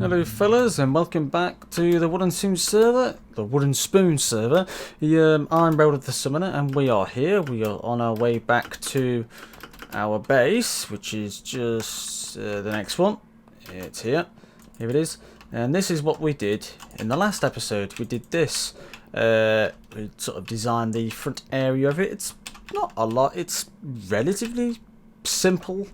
Hello fellas and welcome back to the Wooden Spoon server, I'm Reldeth the Summoner and we are here. We are on our way back to our base, which is just the next one. It's here. Here it is. And this is what we did in the last episode. We did this. We sort of designed the front area of it. It's not a lot. It's relatively simple.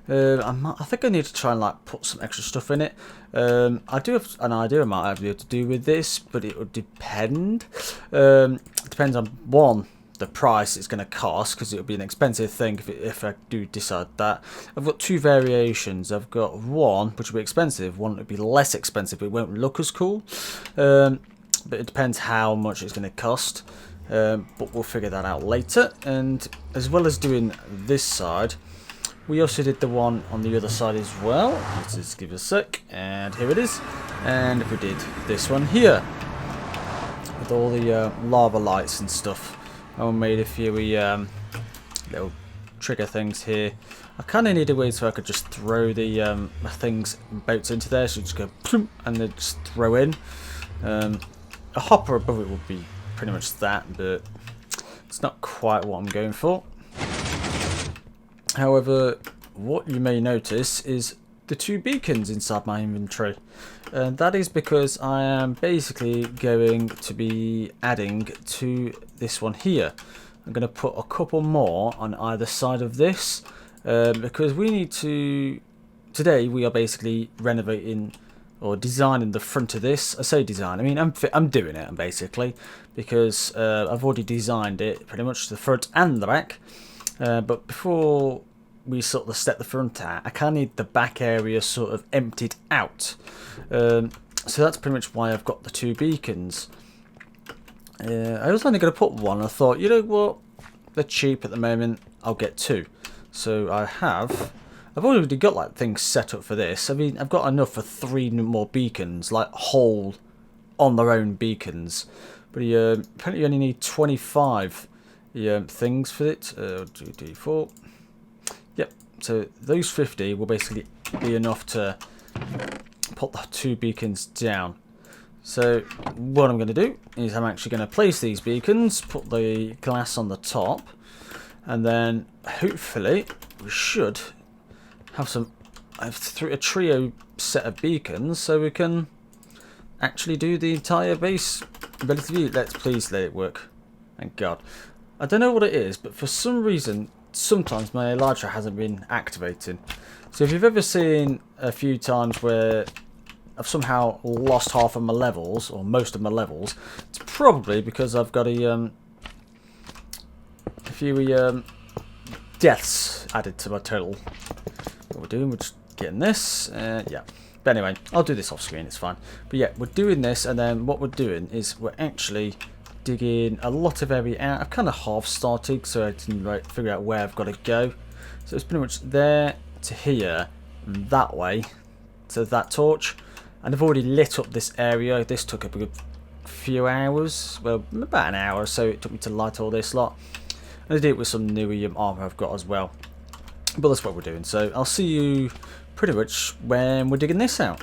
I think I need to try and like put some extra stuff in it. I do have an idea I might be able to do with this, but it would depend. It depends on one, the price it's going to cost, because it would be an expensive thing if I do decide that. I've got two variations. I've got one which will be expensive, one that would be less expensive, but it won't look as cool. But it depends how much it's going to cost. But we'll figure that out later. And as well as doing this side, we also did the one on the other side as well. Let's just give it a sec. And here it is. And we did this one here with all the lava lights and stuff. I made a few little trigger things here. I kind of need a way so I could just throw the things boats into there. So just go plump and then just throw in. A hopper above it would be pretty much that, but it's not quite what I'm going for. However, what you may notice is the two beacons inside my inventory. And that is because I am basically going to be adding to this one here. I'm going to put a couple more on either side of this. Because we need to... Today we are basically renovating or designing the front of this. I say design, I mean I'm doing it basically. Because I've already designed it, pretty much the front and the back. But before we sort of step the front out, I kind of need the back area sort of emptied out. So that's pretty much why I've got the two beacons. I was only going to put one. I thought, you know what, they're cheap at the moment, I'll get two. So I've already got like things set up for this. I mean, I've got enough for 3 more beacons, like whole on their own beacons. But apparently you only need 25 things for it. 2, 3, 4. Yep. So those 50 will basically be enough to put the 2 beacons down. So what I'm going to do is I'm actually going to place these beacons, put the glass on the top, and then hopefully we should have a trio set of beacons, so we can actually do the entire base relatively. Let's please let it work. Thank God. I don't know what it is, but for some reason, sometimes my elytra hasn't been activating. So if you've ever seen a few times where I've somehow lost half of my levels, or most of my levels, it's probably because I've got a few deaths added to my total. What we're doing, we're just getting this, yeah. But anyway, I'll do this off screen, it's fine. But yeah, we're doing this, and then what we're doing is we're actually digging a lot of area out. I've kind of half started so I can figure out where I've got to go. So it's pretty much there to here, and that way to that torch. And I've already lit up this area. This took a good few hours, well, about an hour or so it took me to light all this lot. And I did it with some new armor I've got as well. But that's what we're doing. So I'll see you pretty much when we're digging this out.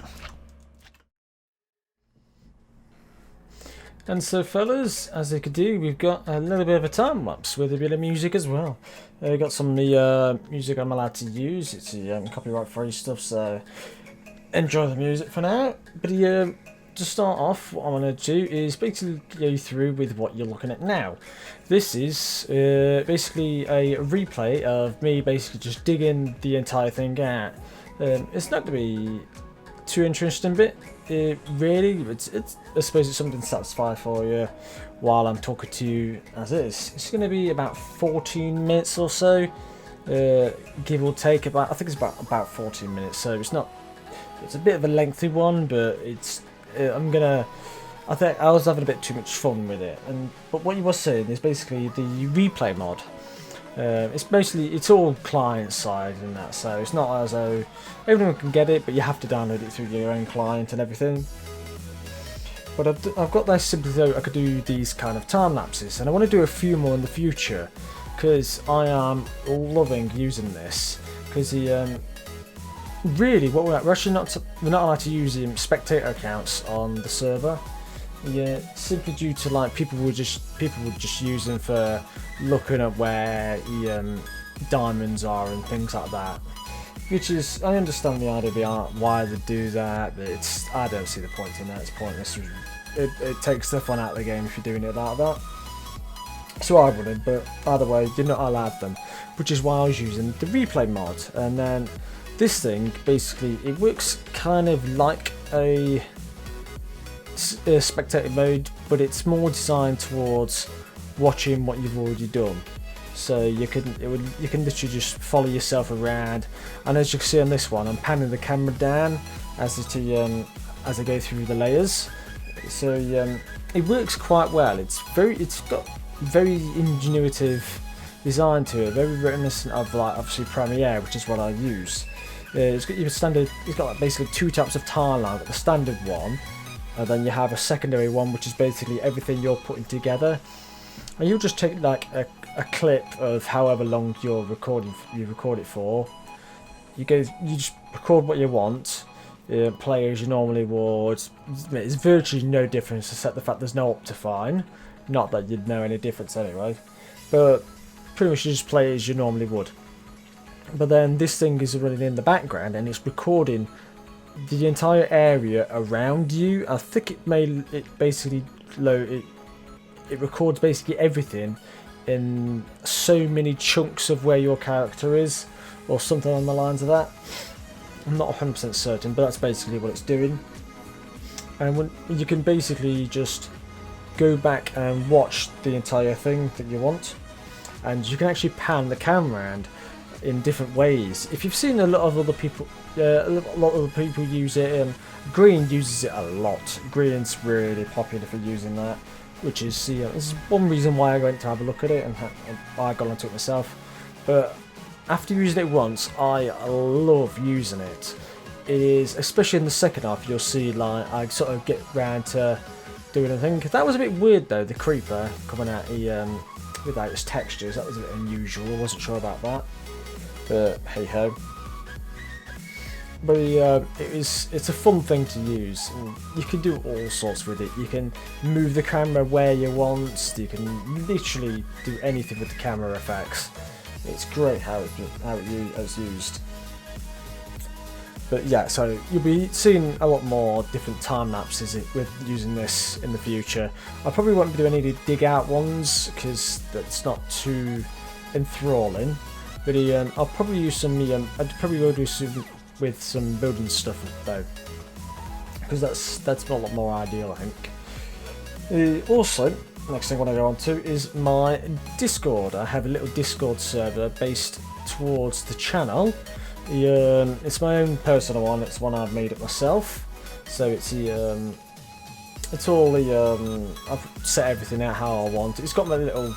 And so fellas, as you can do, we've got a little bit of a time lapse with a bit of music as well. We've got some of the music I'm allowed to use. It's copyright free stuff, so enjoy the music for now. But to start off, what I'm going to do is basically go through with what you're looking at now. This is basically a replay of me basically just digging the entire thing out. It's not going to be too interesting bit. Really, it's I suppose it's something satisfying for you while I'm talking to you as is. It's going to be about 14 minutes or so, give or take. I think it's about 14 minutes. So it's not. It's a bit of a lengthy one, but it's. I think I was having a bit too much fun with it. But what you were saying is basically the replay mod. It's all client side and that, so it's not as though everyone can get it, but you have to download it through your own client and everything. But I've got this simply so I could do these kind of time lapses, and I want to do a few more in the future because I am loving using this. Because really, what we're actually we're not allowed to use spectator accounts on the server. Yeah, simply due to like people would just use them for looking at where the diamonds are and things like that. Which is, I understand the idea behind why they do that, but I don't see the point in that. It's pointless. It takes the fun out of the game if you're doing it like that. So I wouldn't, but either way, you're not allowed them, which is why I was using the replay mod. And then this thing, basically, it works kind of like a spectator mode, but it's more designed towards watching what you've already done. So you can literally just follow yourself around, and as you can see on this one, I'm panning the camera down as I go through the layers. So it works quite well. It's got very ingenuitive design to it, very reminiscent of like obviously Premiere, which is what I use. It's got your standard. It's got like basically two types of timeline. Got the standard one, and then you have a secondary one, which is basically everything you're putting together. And you'll just take like a clip of however long you record it for. You just record what you want, play as you normally would. It's virtually no difference except the fact there's no Optifine. Not that you'd know any difference anyway, but pretty much you just play as you normally would. But then this thing is running in the background and it's recording the entire area around you. I think it records basically everything in so many chunks of where your character is, or something on the lines of that. I'm not 100% certain, but that's basically what it's doing. And you can basically just go back and watch the entire thing that you want, and you can actually pan the camera around in different ways. If you've seen a lot of other people use it, Green uses it a lot. Green's really popular for using that, which is this is one reason why I went to have a look at it and I got onto it myself. But after using it once, I love using it. It is, especially in the second half, you'll see like I sort of get round to doing a thing. That was a bit weird though, the creeper coming out without its textures. That was a bit unusual. I wasn't sure about that, but hey ho. But it's a fun thing to use. You can do all sorts with it. You can move the camera where you want. You can literally do anything with the camera effects. It's great how it's used. But yeah, so you'll be seeing a lot more different time lapses with using this in the future. I probably won't be doing any dig out ones because that's not too enthralling. But I'll probably use some. I'd probably go do some with some building stuff though, because that's a lot more ideal, I think. Also, next thing I want to go on to is my Discord. I have a little Discord server based towards the channel. It's my own personal one. It's one I've made it myself. So it's all I've set everything out how I want. It's got my little.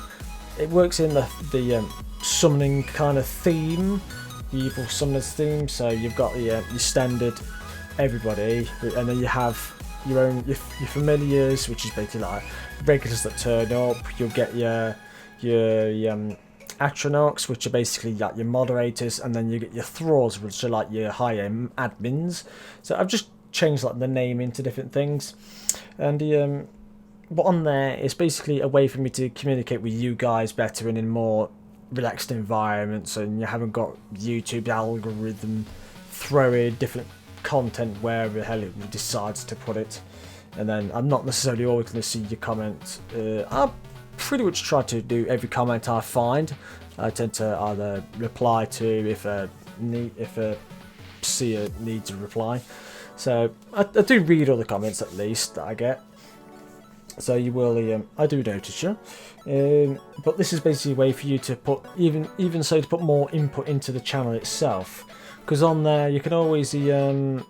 It works in the summoning kind of theme. The evil summoners theme, so you've got your standard everybody, and then you have your familiars, which is basically like regulars that turn up. You'll get your atronachs, which are basically like your moderators, and then you get your thralls, which are like your higher admins. So I've just changed like the name into different things, and but on there it's basically a way for me to communicate with you guys better and in more relaxed environments, and you haven't got YouTube algorithm throwing different content wherever the hell it decides to put it, and then I'm not necessarily always going to see your comments. I pretty much try to do every comment I find. I tend to either reply to if a seer needs a reply, so I do read all the comments at least that I get. So you will, I do notice you, but this is basically a way for you to put, even so, to put more input into the channel itself, because on there you can always, I've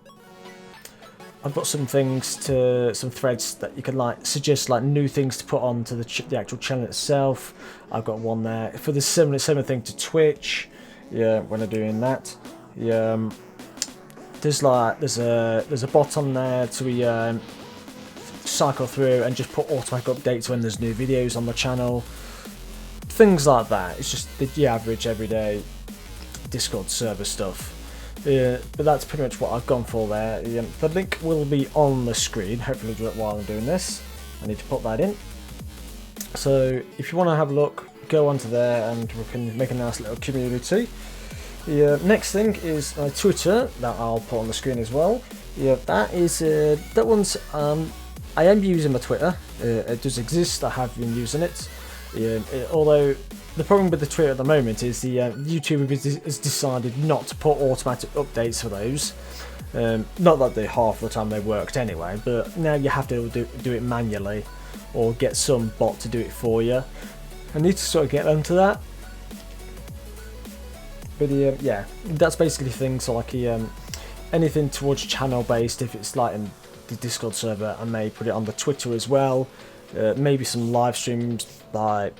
got some threads that you can like suggest like new things to put onto the actual channel itself. I've got one there for the similar thing to Twitch. Yeah, when I'm doing that, there's a bot on there to cycle through and just put automatic updates when there's new videos on the channel, things like that. It's just the average everyday Discord server stuff. But that's pretty much what I've gone for there. The link will be on the screen, hopefully do it while I'm doing this. I need to put that in. So if you want to have a look, go onto there and we can make a nice little community. The next thing is my Twitter that I'll put on the screen as well. Yeah, that one's I am using my Twitter. It does exist. I have been using it. Although the problem with the Twitter at the moment is the YouTube has decided not to put automatic updates for those. Not that they half the time they worked anyway, but now you have to do it manually or get some bot to do it for you. I need to sort of get onto that. But yeah, that's basically things like anything towards channel based. If it's like in the Discord server, I may put it on the Twitter as well. Maybe some live streams, like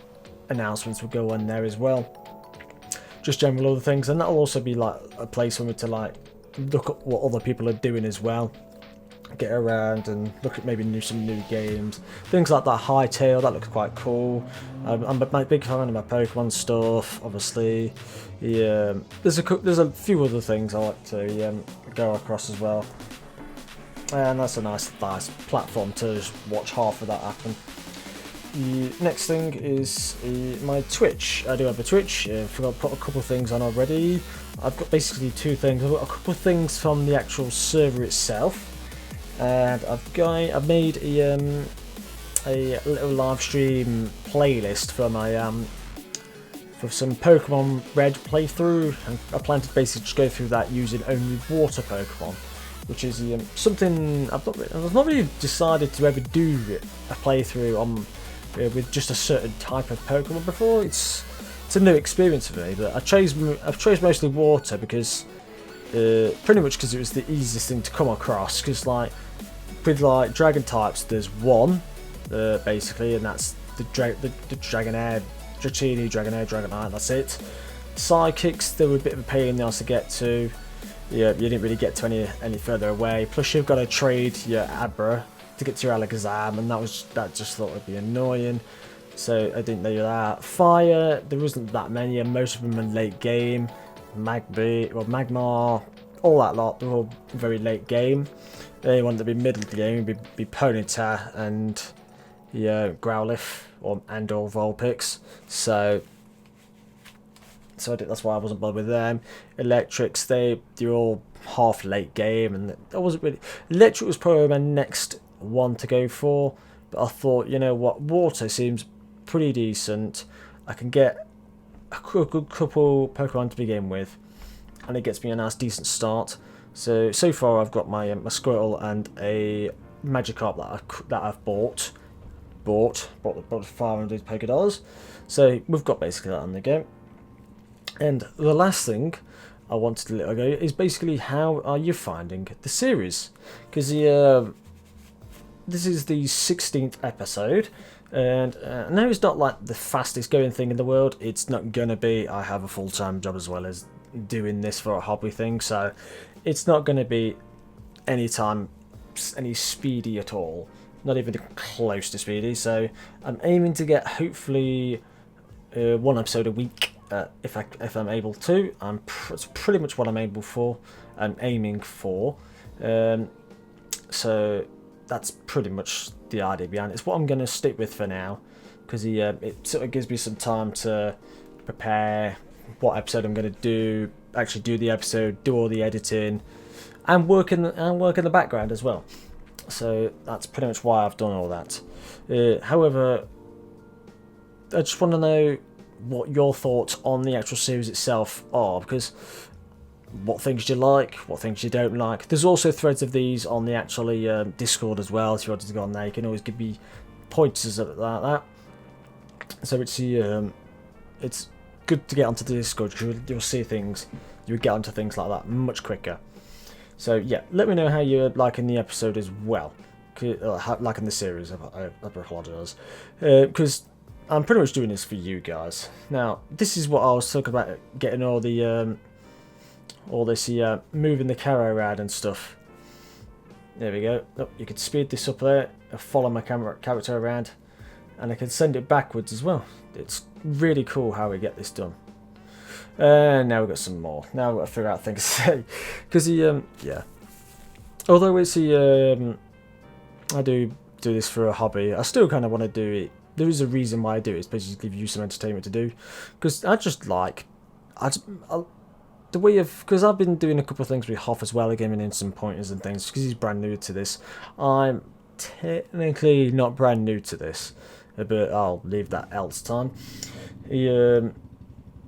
announcements will go on there as well. Just general other things, and that'll also be like a place for me to like look at what other people are doing as well. Get around and look at maybe some new games, things like that. Hightail, that looks quite cool. I'm a big fan of my Pokemon stuff, obviously. Yeah, there's a few other things I like to go across as well, and that's a nice platform to just watch half of that happen. The next thing is my Twitch. I do have a Twitch. I forgot to put a couple of things on already. I've got basically two things. I've got a couple of things from the actual server itself. And I've made a little live stream playlist for my for some Pokemon Red playthrough, and I plan to basically just go through that using only water Pokemon, which is something I've not really decided to ever do a playthrough on with just a certain type of Pokemon before. It's a new experience for me, but I've chose mostly water because pretty much because it was the easiest thing to come across. Because like with like dragon types, there's one basically, and that's the Dragonair, Dratini, Dragonair, Dragonite. That's it. Sidekicks, they were a bit of a pain in the ass to get to. Yeah, you didn't really get to any further away. Plus, you've got to trade your Abra to get to your Alakazam, and that just thought would be annoying. So I didn't know that. Fire, there wasn't that many, and most of them are late game. Magmar, all that lot, they're all very late game. The only one to be middle game would be Ponyta and Growlithe or Vulpix. So that's why I wasn't bothered with them. Electrics, they're all half late game, and that wasn't really. Electric was probably my next one to go for, but I thought, you know what, water seems pretty decent. I can get a good couple Pokemon to begin with, and it gets me a nice decent start. So far I've got my Squirtle and a Magikarp that I've bought the 500 Pokédollars. So we've got basically that on the game. And the last thing I wanted to let go is basically how are you finding the series? Because this is the 16th episode, and no, it's not like the fastest going thing in the world. It's not gonna be. I have a full-time job as well as doing this for a hobby thing, so it's not gonna be any speedy at all. Not even close to speedy. So I'm aiming to get hopefully one episode a week. If I'm able to, it's pretty much what I'm aiming for. So that's pretty much the idea behind it. It's what I'm going to stick with for now, because it sort of gives me some time to prepare what episode I'm going to do, actually do the episode, do all the editing, and work in the background as well. So that's pretty much why I've done all that. However, I just want to know what your thoughts on the actual series itself are, because what things do you like, what things you don't like. There's also threads of these on the actually Discord as well. If you wanted to go on there, you can always give me pointers like that. So it's good to get onto the Discord, because you'll see things, you'll get onto things like that much quicker. So yeah, let me know how you're liking the episode as well, liking the series. I apologise, because I'm pretty much doing this for you guys. Now, this is what I was talking about, getting all this moving the camera around and stuff. There we go. Oh, you can speed this up there, follow my character around, and I can send it backwards as well. It's really cool how we get this done. Now we've got some more. Now we've got to figure out things to say. Because he, yeah. Although it's I do this for a hobby, I still kind of want to do it. There is a reason why I do it. It's basically give you some entertainment to do. Because I just like, the way of, because I've been doing a couple of things with Hoff as well, giving in some pointers and things, because he's brand new to this. I'm technically not brand new to this, but I'll leave that else time.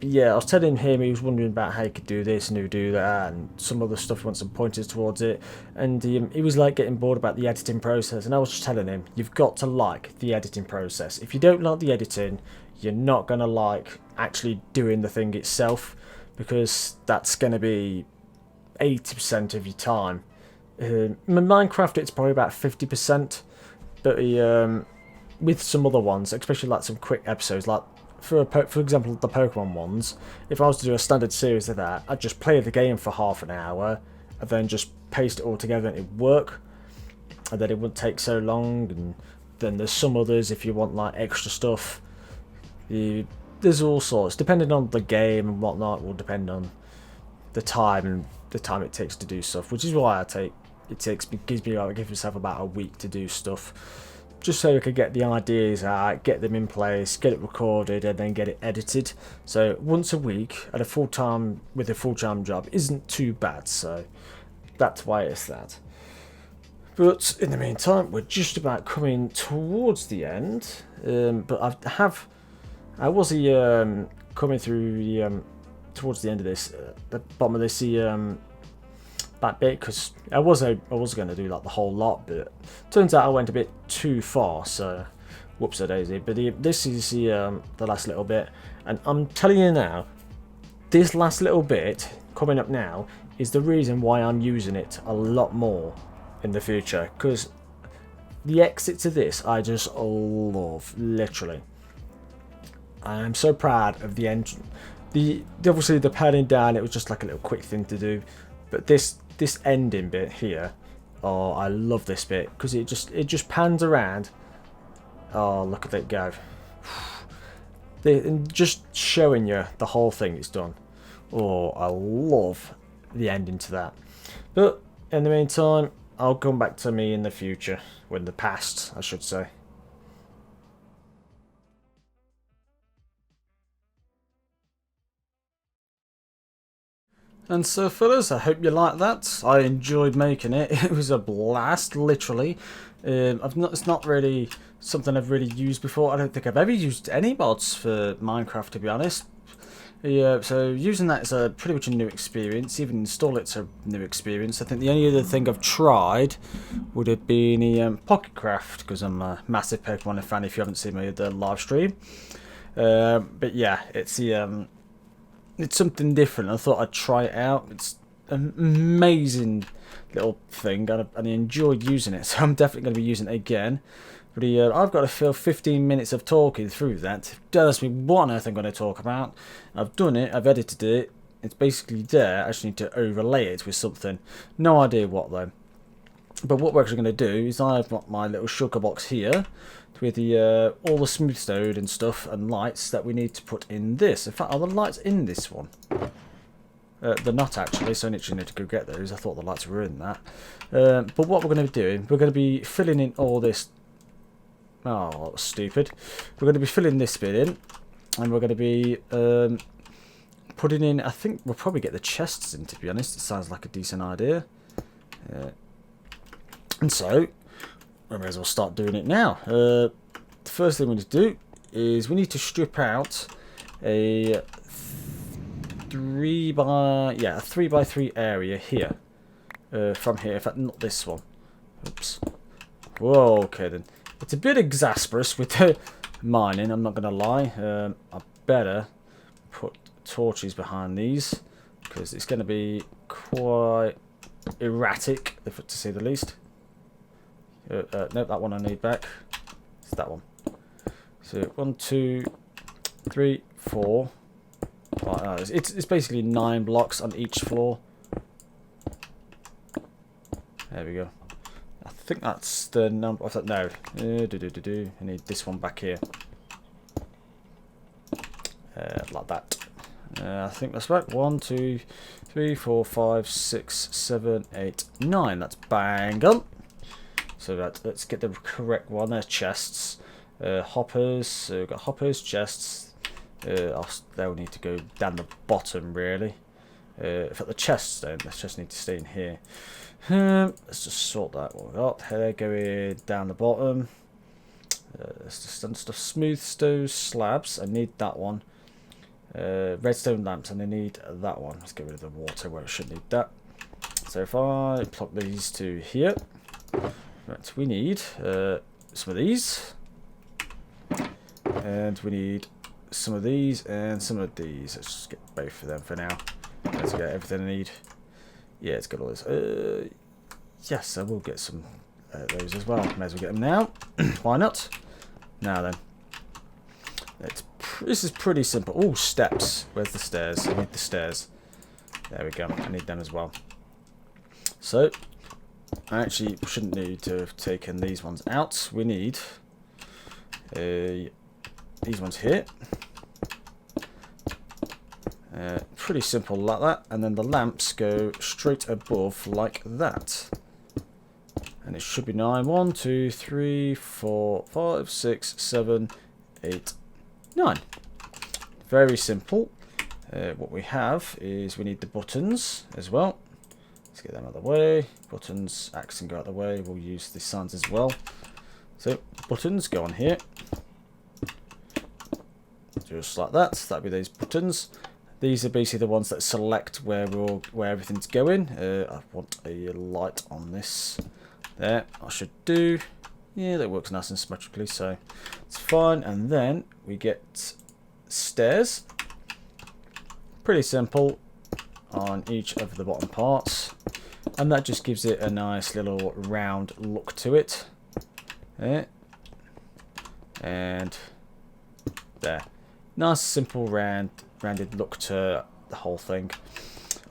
Yeah, I was telling him, he was wondering about how he could do this and he would do that and some other stuff, want some pointers towards it, and he was like getting bored about the editing process, and I was just telling him, you've got to like the editing process. If you don't like the editing, you're not going to like actually doing the thing itself, because that's going to be 80% of your time. In Minecraft it's probably about 50%, but with some other ones, especially like some quick episodes, like for example the Pokemon ones, if I was to do a standard series of that, I'd just play the game for half an hour and then just paste it all together and it'd work, and then it wouldn't take so long. And then there's some others, if you want like extra stuff, there's all sorts, depending on the game and whatnot, will depend on the time and the time it takes to do stuff, which is why gives myself about a week to do stuff, just so I could get the ideas out, get them in place, get it recorded, and then get it edited. So once a week at a full-time job isn't too bad, so that's why it's that. But in the meantime, we're just about coming towards the end. But I was coming through the towards the end of this, the bottom of this that bit, because I was going to do like the whole lot, but turns out I went a bit too far, so whoops a daisy. But this is the last little bit, and I'm telling you now, this last little bit coming up now is the reason why I'm using it a lot more in the future, because the exit to this I just love, literally. I'm so proud of the engine. Obviously the padding down, it was just like a little quick thing to do, but this ending bit here, oh, I love this bit, because it just pans around. Oh, look at it go. Just showing you the whole thing it's done. Oh, I love the ending to that. But in the meantime, I'll come back to me in the future, in the past I should say. And so fellas, I hope you liked that. I enjoyed making it. It was a blast, literally. It's not really something I've really used before. I don't think I've ever used any mods for Minecraft, to be honest. Yeah, so using that is pretty much a new experience. Even install it's a new experience. I think the only other thing I've tried would have been the Pocketcraft, because I'm a massive Pokemon fan, if you haven't seen my other live stream. But yeah, it's something different. I thought I'd try it out. It's an amazing little thing, and I enjoyed using it, so I'm definitely going to be using it again. But I've got to fill 15 minutes of talking through that. Don't ask me what on earth I'm going to talk about. I've done it, I've edited it, it's basically there. I just need to overlay it with something. No idea what though. But what we're actually going to do is I've got my little sugar box here with the all the smooth stone and stuff and lights that we need to put in this. In fact, are the lights in this one? They're not actually, so I literally need to go get those. I thought the lights were in that. But what we're going to be doing, we're going to be filling in all this. Oh, that was stupid. We're going to be filling this bit in, and we're going to be putting in. I think we'll probably get the chests in. To be honest, it sounds like a decent idea. And so we may as well start doing it now. The first thing we need to do is we need to strip out a 3x3 area here. From here, in fact, not this one. Oops. Whoa, okay then. It's a bit exasperous with the mining, I'm not going to lie. I better put torches behind these, because it's going to be quite erratic, to say the least. Nope, that one I need back. It's that one. So 1, 2, 3, 4. It's basically 9 blocks on each floor. There we go. I think that's the number. No. I need this one back here. Like that. I think that's right. 1, 2, 3, 4, 5, 6, 7, 8, 9. That's bang on. So let's get the correct one. There's chests, hoppers. So we've got hoppers, chests. They'll need to go down the bottom really. In fact, the chests don't. The chests need to stay in here. Let's just sort that one out. Here, going down the bottom. Let's just done stuff. Smooth stone slabs. I need that one. Redstone lamps, and I need that one. Let's get rid of the water where it shouldn't need that. So if I plug these to here, right, we need some of these, and we need some of these and some of these. Let's just get both of them for now. Let's get everything I need. Yeah, it's got all this. Yes, I will get some those as well. May as well get them now. Why not? Now then. This is pretty simple. Oh, steps. Where's the stairs? I need the stairs. There we go. I need them as well. So, I actually shouldn't need to have taken these ones out. We need these ones here. Pretty simple like that. And then the lamps go straight above like that. And it should be 9. 1, 2, 3, 4, 5, 6, 7, 8, 9. Very simple. What we have is we need the buttons as well. Let's get them out of the way. Buttons, axe can go out of the way. We'll use the signs as well. So buttons go on here. Just like that. That'll be those buttons. These are basically the ones that select where everything's going. I want a light on this. There, I should do. Yeah, that works nice and symmetrically, so it's fine. And then we get stairs. Pretty simple on each of the bottom parts. And that just gives it a nice little round look to it. There. And there. Nice, simple, rounded look to the whole thing.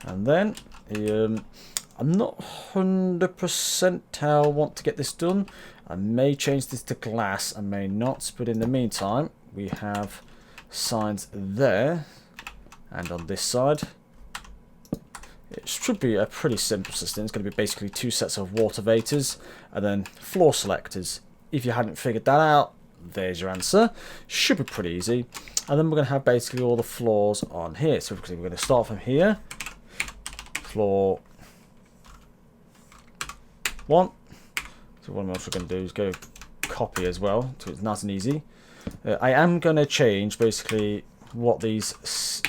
And then I'm not 100% how I want to get this done. I may change this to glass, I may not, but in the meantime we have signs there and on this side. It should be a pretty simple system. It's going to be basically 2 sets of water vators and then floor selectors. If you hadn't figured that out, there's your answer. Should be pretty easy. And then we're going to have basically all the floors on here. So we're going to start from here. Floor 1. So what I'm also going to do is go copy as well, so it's nice and easy. I am going to change basically what these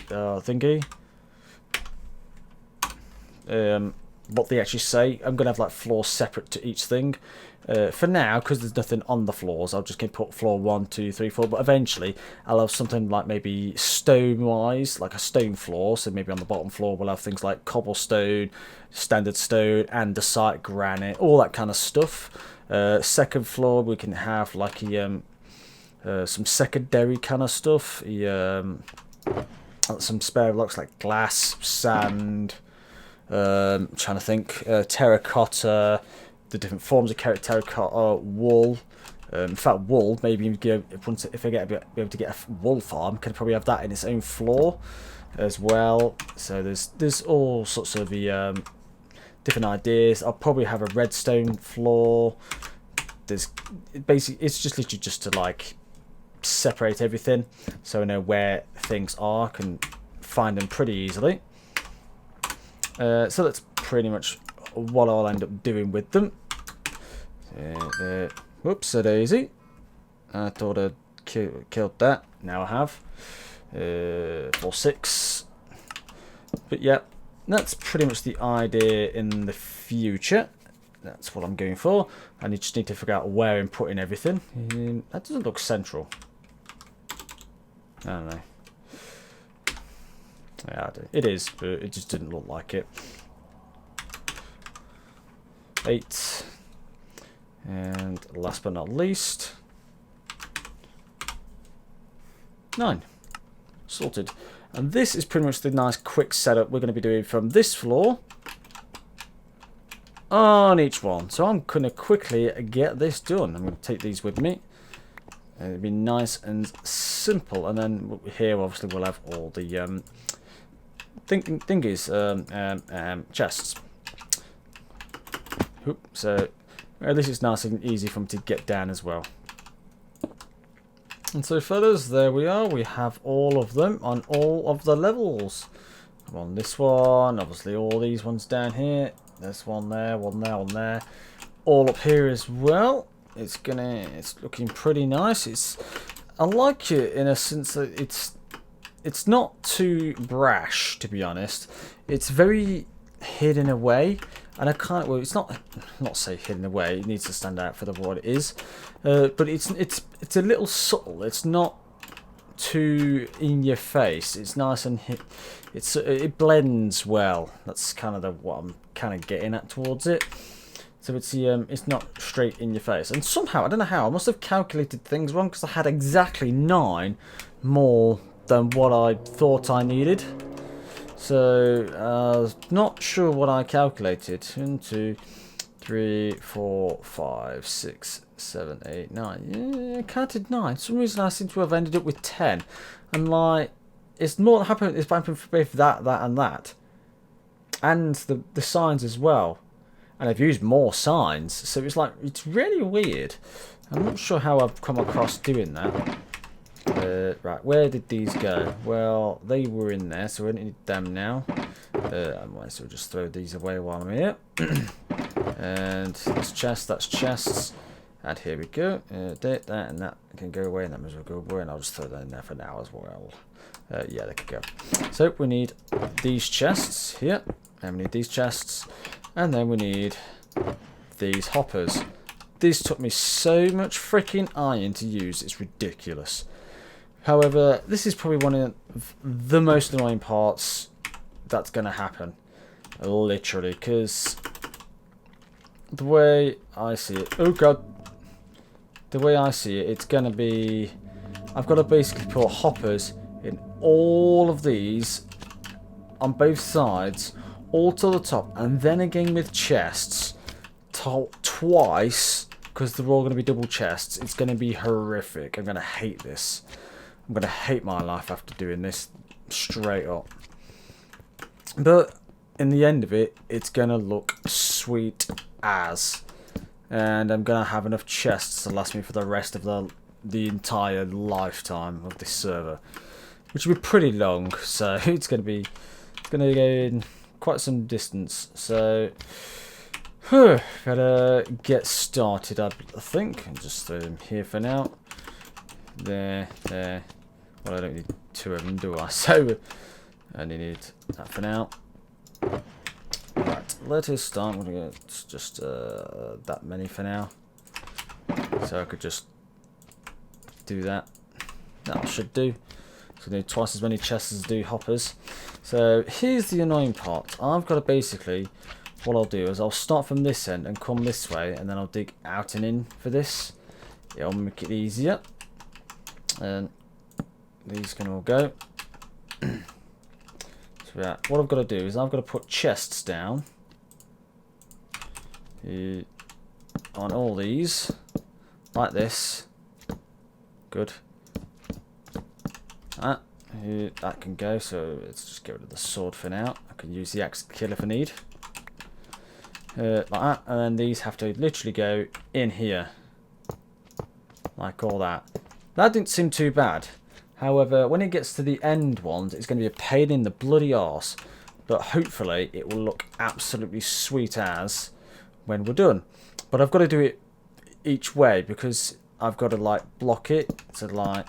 what they actually say. I'm going to have like floors separate to each thing. For now, because there's nothing on the floors, I'll just going to put floor 1, 2, 3, 4. But eventually, I'll have something like maybe stone-wise, like a stone floor. So maybe on the bottom floor, we'll have things like cobblestone, standard stone, andesite, granite, all that kind of stuff. Second floor, we can have like some secondary kind of stuff. Some spare blocks like glass, sand. I'm trying to think, terracotta. The different forms of terracotta, wool. In fact, wool. Maybe if I be able to get a wool farm, could probably have that in its own floor as well. So there's all sorts of different ideas. I'll probably have a redstone floor. There's basically it's just literally just to like separate everything, so I know where things are. I can find them pretty easily. So that's pretty much what I'll end up doing with them. Whoops, a daisy. I thought I'd killed that. Now I have. 4, 6. But yeah, that's pretty much the idea in the future. That's what I'm going for. I just need to figure out where I'm putting everything. That doesn't look central. I don't know. Yeah, it is, but it just didn't look like it. 8. And last but not least, 9. Sorted. And this is pretty much the nice quick setup we're going to be doing from this floor on each one. So I'm going to quickly get this done. I'm going to take these with me. It'll be nice and simple. And then here, obviously, we'll have all the chests. So at least it's nice and easy for them to get down as well. And so fellas, there we are. We have all of them on all of the levels. On this one, obviously all these ones down here. There's one there, one there, one there. All up here as well. It's looking pretty nice. I like it in a sense that it's not too brash, to be honest. It's very hidden away, and I can't. Well, it's not say hidden away. It needs to stand out for what it is, but it's a little subtle. It's not too in your face. It's nice and it blends well. That's kind of what I'm kind of getting at towards it. So it's not straight in your face. And somehow, I don't know how, I must have calculated things wrong, because I had exactly 9 more than what I thought I needed. So, not sure what I calculated. 1, 2, 3, 4, 5, 6, 7, 8, 9. Yeah, I counted 9. For some reason I seem to have ended up with 10. And like, it's more happening. It's happening for both that, and that. And the signs as well. And I've used more signs, so it's really weird. I'm not sure how I've come across doing that. Right, where did these go? Well, they were in there, so we don't need them now. I might as well just throw these away while I'm here. And that's chests. And here we go. That and that can go away, and that will go away, and I'll just throw that in there for now as well. Yeah, they could go. So we need these chests here, and we need these chests. And then we need these hoppers. These took me so much freaking iron to use, it's ridiculous. However, this is probably one of the most annoying parts that's going to happen. Literally, because the way I see it... Oh god. The way I see it, it's going to be... I've got to basically put hoppers in all of these on both sides, all to the top, and then again with chests twice, because they're all going to be double chests. It's going to be horrific. I'm going to hate this. I'm going to hate my life after doing this, straight up. But in the end of it, it's going to look sweet as, and I'm going to have enough chests to last me for the rest of the entire lifetime of this server, which will be pretty long. So it's going to go in quite some distance. So better get started, I think. And just throw them here for now. There. Well, I don't need 2 of them, do I? So I only need that for now. Right, let us start. I'm going to get just that many for now. So I could just do that. That should do. So I need twice as many chests as do hoppers. So here's the annoying part. I've got to basically, what I'll do is I'll start from this end and come this way, and then I'll dig out and in for this. It'll make it easier. And these can all go. So yeah, what I've got to do is I've got to put chests down on all these, like this. Good. That can go, so let's just get rid of the sword for now. I can use the axe to kill if I need. Like that, and then these have to literally go in here. Like all that. That didn't seem too bad. However, when it gets to the end ones, it's going to be a pain in the bloody arse. But hopefully it will look absolutely sweet as when we're done. But I've got to do it each way, because I've got to like block it. So like,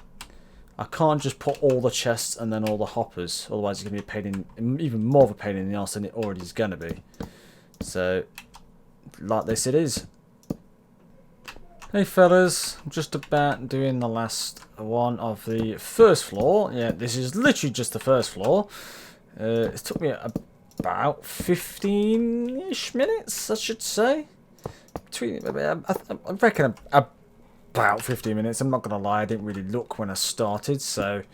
I can't just put all the chests and then all the hoppers. Otherwise it's going to be a pain in, even more of a pain in the arse than it already is going to be. So, like this it is. Hey fellas, I'm just about doing the last one of the first floor. Yeah, this is literally just the first floor. It took me about 15-ish minutes, I should say. I reckon about 15 minutes. I'm not going to lie, I didn't really look when I started, so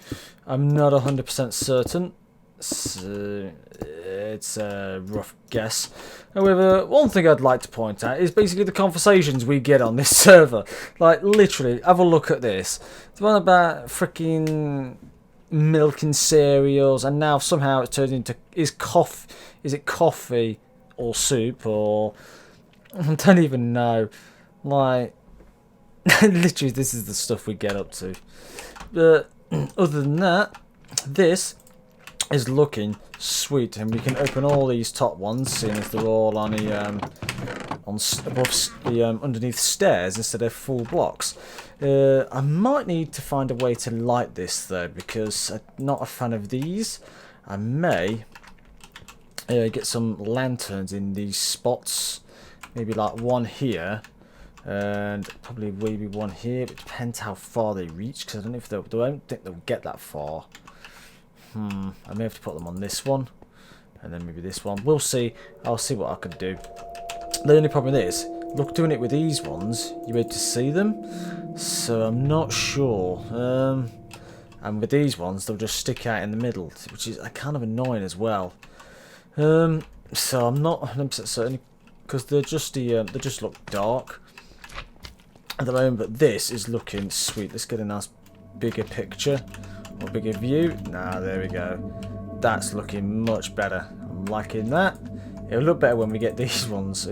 I'm not 100% certain. So it's a rough guess. However, one thing I'd like to point out is basically the conversations we get on this server. Like, literally, have a look at this. It's one about freaking milking cereals, and now somehow it's turned into is it coffee or soup or I don't even know. Like literally, this is the stuff we get up to. But other than that, this is looking sweet, and we can open all these top ones, seeing as they're all on the above the underneath stairs instead of full blocks. I might need to find a way to light this though, because I'm not a fan of these. I may get some lanterns in these spots, maybe like one here, and probably maybe one here. But it depends how far they reach, because I don't know if I don't think they'll get that far. I may have to put them on this one, and then maybe this one. We'll see. I'll see what I can do. The only problem is, look, doing it with these ones, you're able to see them, so I'm not sure. And with these ones, they'll just stick out in the middle, which is kind of annoying as well. So I'm not 100% certain, because they just look dark at the moment. But this is looking sweet. Let's get a nice bigger picture or bigger view. Nah, there we go. That's looking much better. I'm liking that. It'll look better when we get these ones.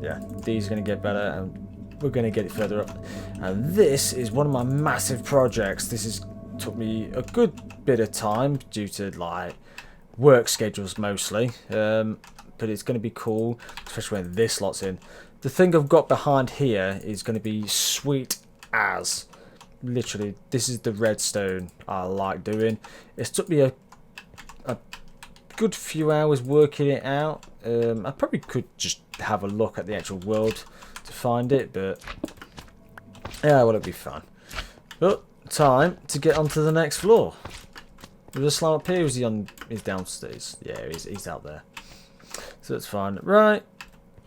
Yeah, these are going to get better, and we're going to get it further up. And this is one of my massive projects. This took me a good bit of time due to like work schedules mostly, but it's going to be cool, especially when this lot's in. The thing I've got behind here is going to be sweet as. Literally, this is the redstone I like doing. It's took me a good few hours working it out. I probably could just have a look at the actual world to find it, but yeah, well, it'll be fun. But time to get onto the next floor. Is the slime up here? Is he's downstairs? Yeah, he's out there. So that's fine. Right,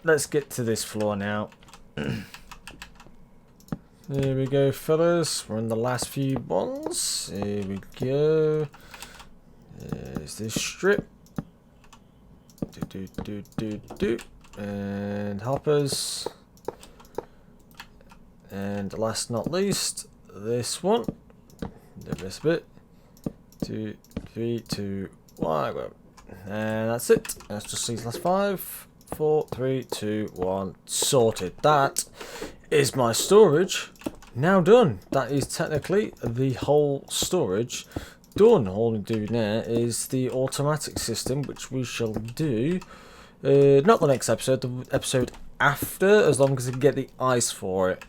let's get to this floor now. There we go, fellas. We're in the last few ones. Here we go. There's this strip. And hoppers. And last not least, this one. This bit. 2, 3, 2, 1. And that's it. That's just these last 5. 4, 3, 2, 1. Sorted. That is my storage now done. That is technically the whole storage done. All we do now is the automatic system, which we shall do not the next episode, the episode after, as long as I can get the ice for it.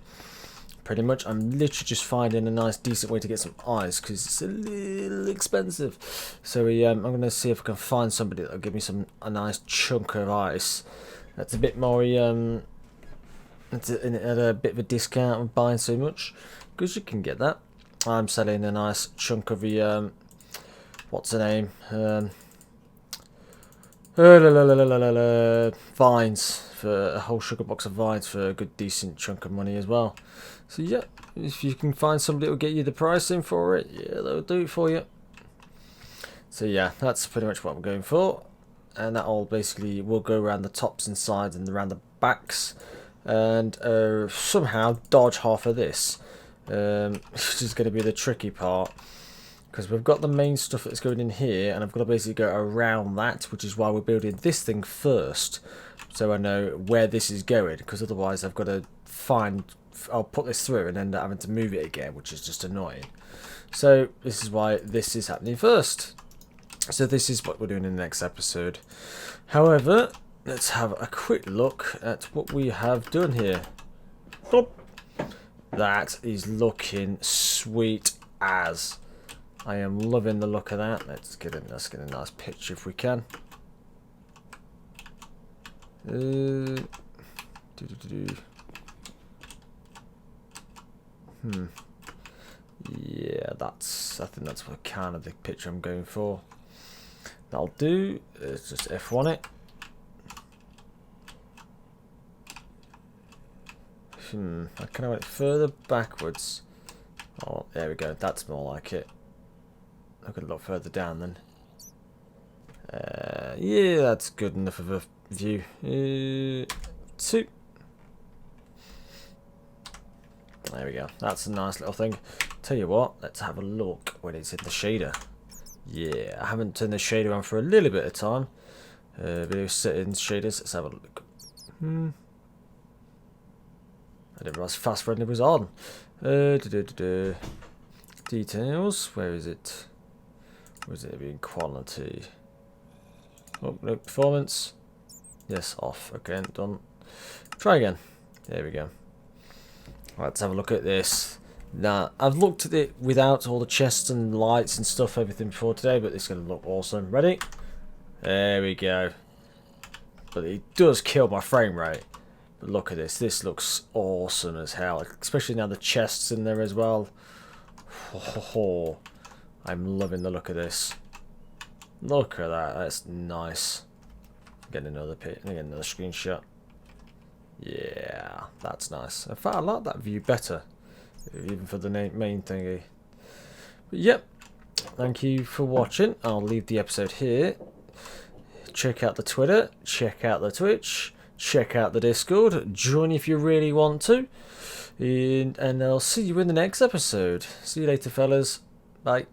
Pretty much, I'm literally just finding a nice decent way to get some ice, because it's a little expensive. So I'm going to see if I can find somebody that'll give me a nice chunk of ice that's a bit more at a bit of a discount of buying so much, because you can get that. I'm selling a nice chunk of the what's the name, vines, for a whole sugar box of vines for a good decent chunk of money as well. So yeah, if you can find somebody that will get you the pricing for it, yeah, they'll do it for you. So yeah, that's pretty much what I'm going for, and that all basically will go around the tops and sides and around the backs, and somehow dodge half of this, which is going to be the tricky part, because we've got the main stuff that's going in here, and I've got to basically go around that, which is why we're building this thing first, so I know where this is going, because otherwise I've got to I'll put this through and end up having to move it again, which is just annoying. So this is why this is happening first. So this is what we're doing in the next episode. However, let's have a quick look at what we have done here. That is looking sweet as. I am loving the look of that. Let's get a nice picture if we can. Yeah, I think that's what kind of the picture I'm going for. That'll do. Let's just F1 it. I kind of went further backwards. Oh, there we go. That's more like it. I could look further down then. Yeah, that's good enough of a view. 2. There we go. That's a nice little thing. Tell you what, let's have a look when it's in the shader. Yeah, I haven't turned the shader on for a little bit of time. Video settings, shaders, let's have a look. I didn't realize fast friendly was on. Details, where is it? Where is it in quality? Oh, no, performance. Yes, off. Okay, done. Try again. There we go. Right, let's have a look at this. Now, I've looked at it without all the chests and lights and stuff, everything before today, but it's going to look awesome. Ready? There we go. But it does kill my frame rate. But look at this. This looks awesome as hell, especially now the chests in there as well. Oh, I'm loving the look of this. Look at that. That's nice. Get another screenshot. Yeah, that's nice. In fact, I like that view better, even for the main thingy. But yep, thank you for watching. I'll leave the episode here. Check out the Twitter, check out the Twitch, check out the Discord. Join if you really want to. And I'll see you in the next episode. See you later, fellas. Bye.